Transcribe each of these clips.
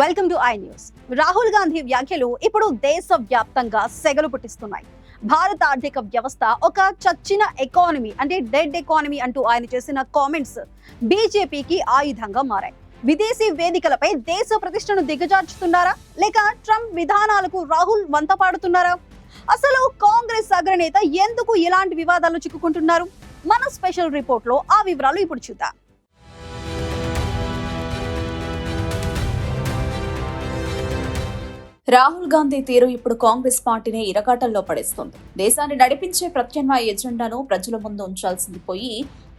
Welcome to I news. Rahul Gandhi వ్యాఖ్యలు ఇప్పుడు దేశవ్యాప్తంగా సెగలు పుట్టిస్తున్నాయి. భారత ఆర్థిక వ్యవస్థ ఒక చచ్చిన ఎకానమీ అంటే డెడ్ ఎకానమీ అంటూ ఆయన చేసిన కామెంట్స్ బీజేపీకి ఆయుధంగా మారాయి. విదేశీ వేదికలపై దేశ ప్రతిష్టను దిగజార్చుతున్నారా లేక ట్రంప్ విధానాలకు రాహుల్ వంత పాడుతున్నారా? అసలు కాంగ్రెస్ అగ్రనేత ఎందుకు ఇలాంటి వివాదాలు చిక్కుకుంటున్నారు? మన స్పెషల్ రిపోర్ట్ లో ఆ వివరాలు ఇప్పుడు చూద్దాం. రాహుల్ గాంధీ తీరు ఇప్పుడు కాంగ్రెస్ పార్టీని ఇరకాటంలో పడేస్తోంది. దేశాన్ని నడిపించే ప్రత్యామ్నాయ ఎజెండాను ప్రజల ముందు ఉంచాల్సింది పోయి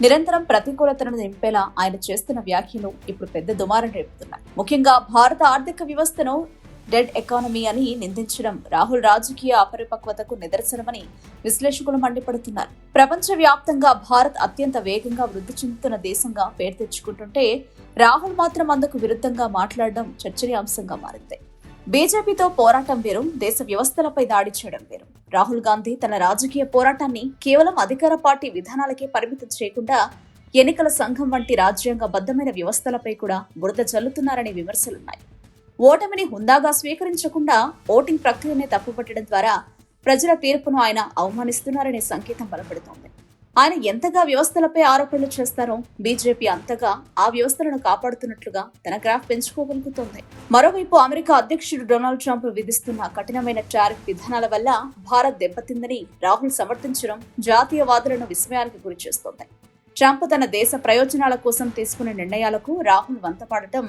నిరంతరం ప్రతికూలతను నింపేలా ఆయన చేస్తున్న వ్యాఖ్యలు ఇప్పుడు పెద్ద దుమారం రేపుతున్నాయి. ముఖ్యంగా భారత ఆర్థిక వ్యవస్థను డెడ్ ఎకానమీ అని నిందించడం రాహుల్ రాజకీయ అపరిపక్వతకు నిదర్శనమని విశ్లేషకులు మండిపడుతున్నారు. ప్రపంచ వ్యాప్తంగా భారత్ అత్యంత వేగంగా వృద్ధి చెందుతున్న దేశంగా పేరు తెచ్చుకుంటుంటే రాహుల్ మాత్రం అందుకు విరుద్ధంగా మాట్లాడడం చర్చనీయాంశంగా మారింది. బీజేపీతో పోరాటం వేరు, దేశ వ్యవస్థలపై దాడి చేయడం వేరు. రాహుల్ గాంధీ తన రాజకీయ పోరాటాన్ని కేవలం అధికార పార్టీ విధానాలకే పరిమితం చేయకుండా ఎన్నికల సంఘం వంటి రాజ్యాంగబద్ధమైన వ్యవస్థలపై కూడా బురద జల్లుతున్నారనే విమర్శలున్నాయి. ఓటమిని హుందాగా స్వీకరించకుండా ఓటింగ్ ప్రక్రియనే తప్పుపట్టడం ద్వారా ప్రజల తీర్పును ఆయన అవమానిస్తున్నారనే సంకేతం బలపడుతోంది. ఆయన ఎంతగా వ్యవస్థలపై ఆరోపణలు చేస్తారో బీజేపీ అంతగా ఆ వ్యవస్థలను కాపాడుతున్నట్లుగా తన గ్రాఫ్ పెంచుకోగలుగుతోంది. మరోవైపు అమెరికా అధ్యక్షుడు డొనాల్డ్ ట్రంప్ విధిస్తున్న కఠినమైన టారిఫ్ విధానాల వల్ల భారత్ దెబ్బతిందని రాహుల్ సమర్థించడం జాతీయవాదులను విస్మయానికి గురిచేస్తోంది. ట్రంప్ తన దేశ ప్రయోజనాల కోసం తీసుకునే నిర్ణయాలకు రాహుల్ వంతపాడటం,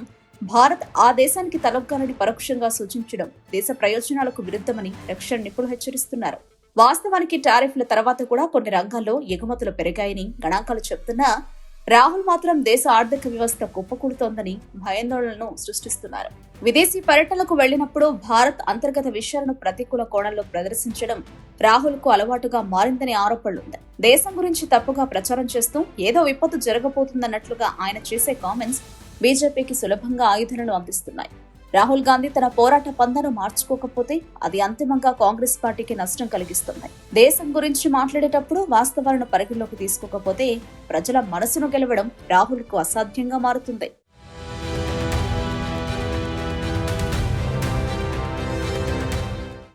భారత్ ఆ దేశానికి తలొగ్గాలని పరోక్షంగా సూచించడం దేశ ప్రయోజనాలకు విరుద్ధమని రక్షణ నిపుణులు హెచ్చరిస్తున్నారు. వాస్తవానికి టారిఫ్ల తర్వాత కూడా కొన్ని రంగాల్లో ఎగుమతులు పెరిగాయని గణాంకాలు చెబుతున్నా రాహుల్ మాత్రం దేశ ఆర్థిక వ్యవస్థ కుప్పకూడుతోందని భయాందోళనను సృష్టిస్తున్నారు. విదేశీ పర్యటనలకు వెళ్లినప్పుడు భారత్ అంతర్గత విషయాలను ప్రతికూల కోణంలో ప్రదర్శించడం రాహుల్ కు అలవాటుగా మారిందనే ఆరోపణలుంది. దేశం గురించి తప్పుగా ప్రచారం చేస్తూ ఏదో విపత్తు జరగబోతుందన్నట్లుగా ఆయన చేసే కామెంట్స్ బీజేపీకి సులభంగా ఆయుధాలను అందిస్తున్నాయి. రాహుల్ గాంధీ తన పోరాట పందను మార్చుకోకపోతే అది అంతిమంగా కాంగ్రెస్ పార్టీకి నష్టం కలిగిస్తుంది. దేశం గురించి మాట్లాడేటప్పుడు వాస్తవాలను పరిగణలోకి తీసుకోకపోతే ప్రజల మనసును గెలవడం రాహుల్ కు అసాధ్యంగా మారుతుంది.